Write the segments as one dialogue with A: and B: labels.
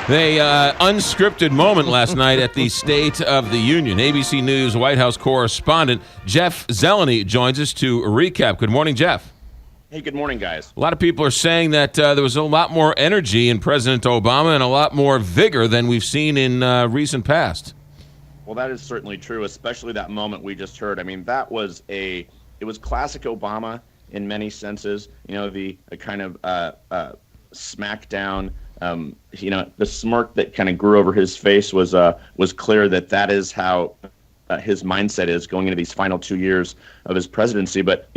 A: Unscripted moment last night at the State of the Union. ABC News White House correspondent Jeff Zeleny joins us to recap. Good morning, Jeff.
B: Hey, good morning, guys.
A: A lot of people are saying that there was a lot more energy in President Obama and a lot more vigor than we've seen in recent past.
B: Well, that is certainly true, especially that moment we just heard. I mean, it was classic Obama in many senses. You know, the kind of smackdown. The smirk that kind of grew over his face was clear that is how his mindset is going into these final 2 years of his presidency. But,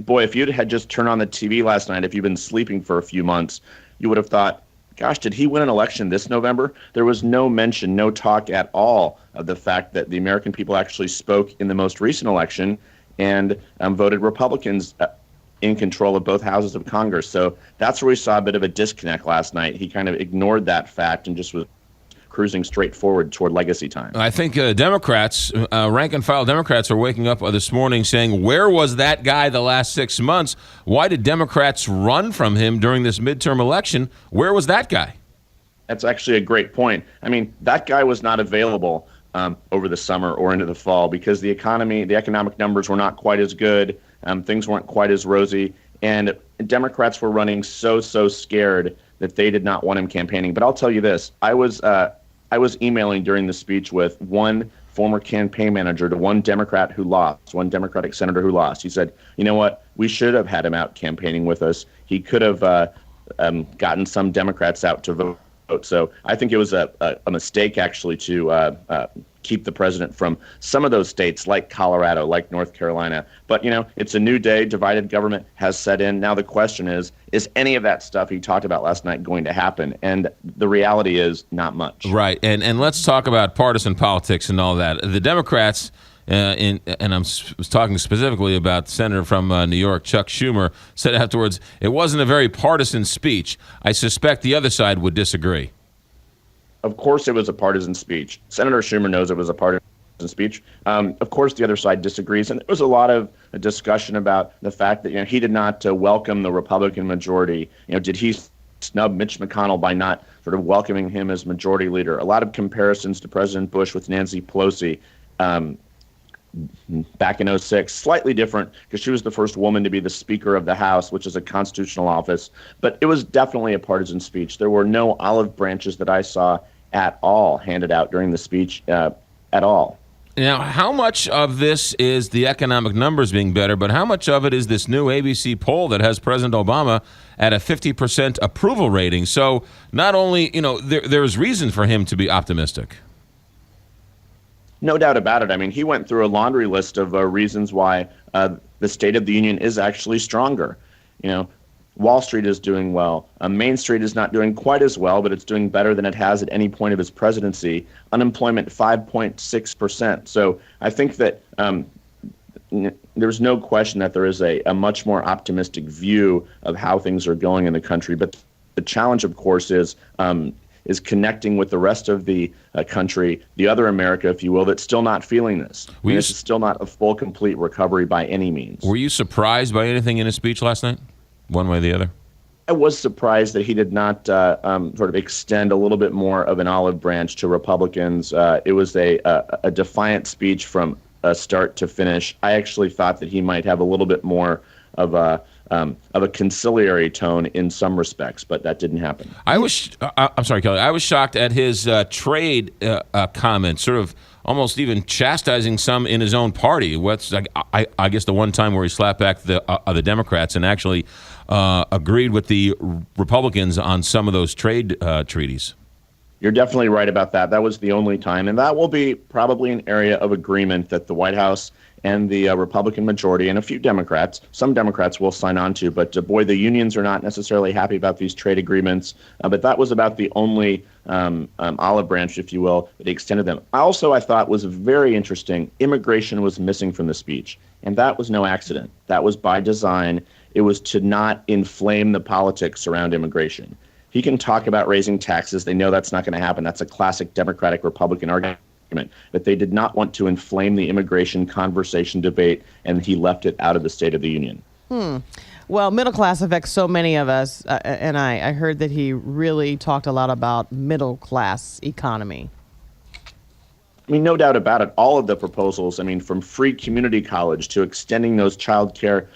B: boy, if you had just turned on the TV last night, if you've been sleeping for a few months, you would have thought, gosh, did he win an election this November? There was no mention, no talk at all of the fact that the American people actually spoke in the most recent election and voted Republicans in control of both houses of Congress. So that's where we saw a bit of a disconnect last night. He kind of ignored that fact and just was cruising straight forward toward legacy time.
A: I think Democrats, rank and file Democrats, are waking up this morning saying, where was that guy the last 6 months? Why did Democrats run from him during this midterm election? Where was that guy?
B: That's actually a great point. I mean, that guy was not available over the summer or into the fall because the economic numbers were not quite as good. Things weren't quite as rosy, and Democrats were running so scared that they did not want him campaigning. But I'll tell you this: I was emailing during the speech with one former campaign manager to one Democrat who lost, one Democratic senator who lost. He said, "You know what? We should have had him out campaigning with us. He could have gotten some Democrats out to vote." So I think it was a mistake actually to keep the president from some of those states like Colorado, like North Carolina. But, it's a new day. Divided government has set in. Now the question is any of that stuff he talked about last night going to happen? And the reality is not much.
A: Right. And let's talk about partisan politics and all that. The Democrats, and I was talking specifically about the senator from New York, Chuck Schumer, said afterwards, it wasn't a very partisan speech. I suspect the other side would disagree.
B: Of course it was a partisan speech. Senator Schumer knows it was a partisan speech. Of course the other side disagrees. And there was a lot of discussion about the fact that he did not welcome the Republican majority. Did he snub Mitch McConnell by not sort of welcoming him as majority leader? A lot of comparisons to President Bush with Nancy Pelosi back in 2006. Slightly different because she was the first woman to be the Speaker of the House, which is a constitutional office. But it was definitely a partisan speech. There were no olive branches that I saw at all handed out during the speech at all.
A: Now, how much of this is the economic numbers being better, but how much of it is this new ABC poll that has President Obama at a 50% approval rating? So not only, there's reason for him to be optimistic.
B: No doubt about it. I mean, he went through a laundry list of reasons why the State of the Union is actually stronger. Wall Street is doing well. Main Street is not doing quite as well, but it's doing better than it has at any point of his presidency. Unemployment 5.6%. So I think that there's no question that there is a much more optimistic view of how things are going in the country. But the challenge, of course, is connecting with the rest of the country, the other America, if you will, that's still not feeling this. This is still not a full, complete recovery by any means.
A: Were you surprised by anything in his speech last night, one way or the other?
B: I was surprised that he did not sort of extend a little bit more of an olive branch to Republicans. It was a defiant speech from start to finish. I actually thought that he might have a little bit more of a conciliatory tone in some respects, but that didn't happen.
A: I'm sorry, Kelly. I was shocked at his trade comments, sort of almost even chastising some in his own party. I guess the one time where he slapped back the Democrats and actually agreed with the Republicans on some of those trade treaties.
B: You're definitely right about that. That was the only time, and that will be probably an area of agreement that the White House and the Republican majority and a few Democrats, some Democrats will sign on to. But boy, the unions are not necessarily happy about these trade agreements. But that was about the only olive branch, if you will, that he extended them. I thought was very interesting. Immigration was missing from the speech, and that was no accident. That was by design. It was to not inflame the politics around immigration. He can talk about raising taxes. They know that's not going to happen. That's a classic Democratic-Republican argument. But they did not want to inflame the immigration conversation debate, and he left it out of the State of the Union.
C: Well, middle class affects so many of us, and I heard that he really talked a lot about middle class economy.
B: I mean, no doubt about it. All of the proposals, I mean, from free community college to extending those child care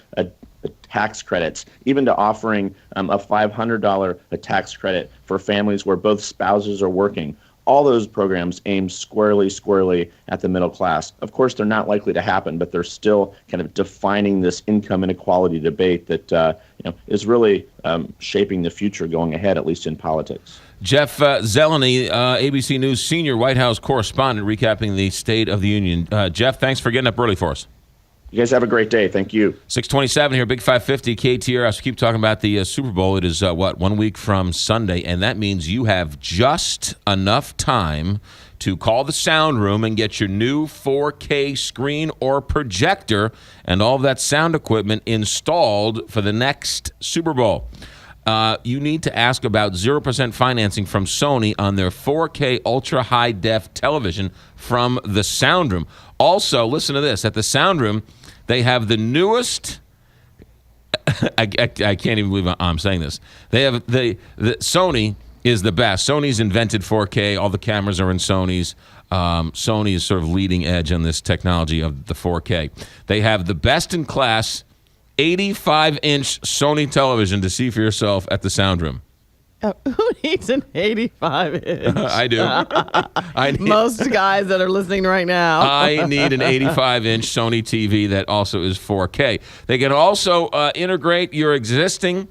B: tax credits, even to offering a $500 tax credit for families where both spouses are working. All those programs aim squarely at the middle class. Of course, they're not likely to happen, but they're still kind of defining this income inequality debate that is really shaping the future going ahead, at least in politics.
A: Jeff Zeleny, ABC News senior White House correspondent, recapping the State of the Union. Jeff, thanks for getting up early for us.
B: You guys have a great day. Thank you.
A: 627 here, Big 550, KTRS. We keep talking about the Super Bowl. It is, 1 week from Sunday, and that means you have just enough time to call the sound room and get your new 4K screen or projector and all of that sound equipment installed for the next Super Bowl. You need to ask about 0% financing from Sony on their 4K Ultra High Def television from the Sound Room. Also, listen to this. At the Sound Room, they have the newest. I can't even believe I'm saying this. They have the Sony is the best. Sony's invented 4K. All the cameras are in Sony's. Sony is sort of leading edge on this technology of the 4K. They have the best in class 85-inch Sony television to see for yourself at the Sound Room.
C: Who needs an 85-inch?
A: I do.
C: Most guys that are listening right now.
A: I need an 85-inch Sony TV that also is 4K. They can also integrate your existing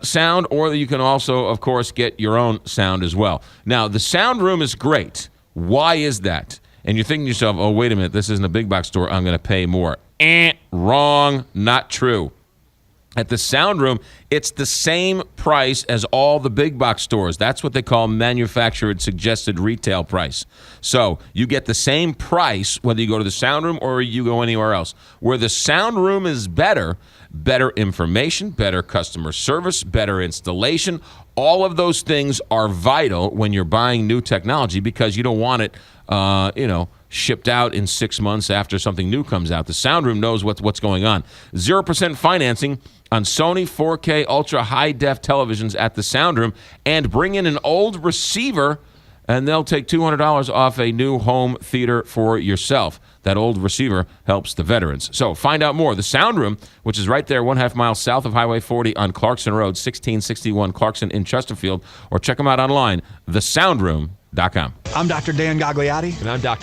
A: sound, or you can also, of course, get your own sound as well. Now, the Sound Room is great. Why is that? And you're thinking to yourself, oh, wait a minute, this isn't a big box store. I'm going to pay more. Wrong. Not true. At the Sound Room, it's the same price as all the big box stores. That's what they call manufactured suggested retail price. So you get the same price whether you go to the Sound Room or you go anywhere else. Where the Sound Room is better information, better customer service, better installation. All of those things are vital when you're buying new technology because you don't want it, shipped out in 6 months after something new comes out. The Sound Room knows what's going on. 0% financing on Sony 4K Ultra High Def televisions at the Sound Room, and bring in an old receiver and they'll take $200 off a new home theater for yourself. That old receiver helps the veterans. So find out more. The Sound Room, which is right there 1/2 mile south of Highway 40 on Clarkson Road, 1661 Clarkson in Chesterfield, or check them out online, thesoundroom.com.
D: I'm Dr. Dan Gagliotti.
E: And I'm Dr.